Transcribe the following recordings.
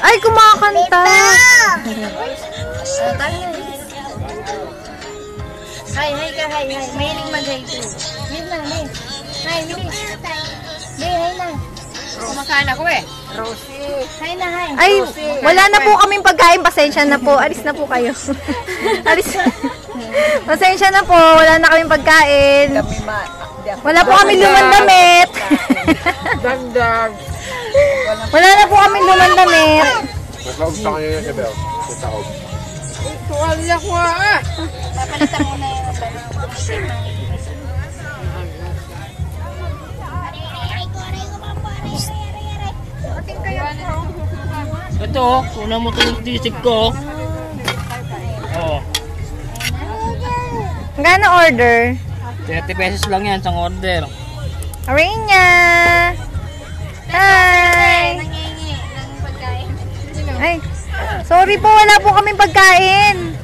Ay, kumakanta. Hi ka, hi. Mahilig mag-hi too. Hi na, hi. Hi, bilis. Hi na. Kumakain ako eh. Rosie. Hi na, hi. Ay, wala na po kaming pagkain. Pasensya na po. Alis na po kayo. Alis. Pasensya na po. Wala na kaming pagkain. Wala po kaming lumang damit. Wala na po kaming lumang damit. Nakaog sa kanya yung Isabel. Sa taog. Tuwalya ko ah. Papalitan mo na yung ito, una mo ito yung tisig ko. Oo. Magkano order? 30 pesos lang yan sa order. Arena! Hi! nangingi ng pagkain. Ay, sorry po, wala po kaming pagkain.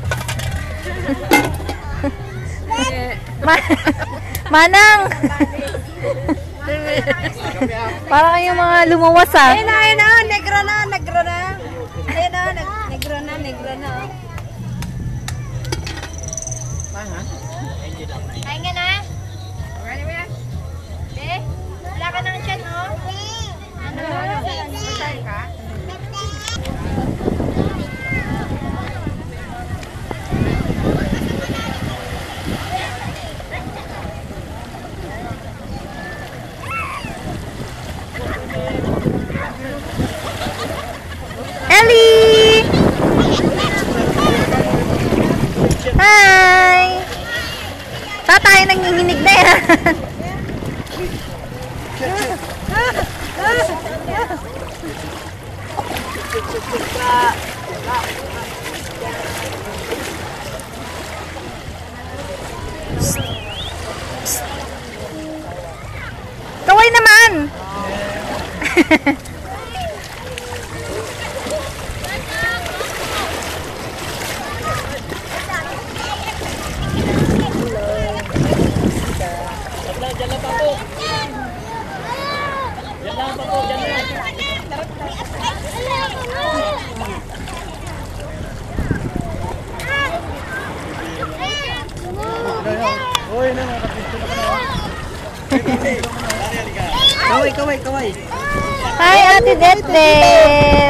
Manang! Para kayong mga lumawas ah. Ayun na, negro na. Ayun na, negro na. Kain ka na? Be? Wala ka ng chat, no? Ano? Masal ka? Ellie! Hi! Tatay nanginginig na yan. Kaway naman! Kaway. Hi, Ate Dette!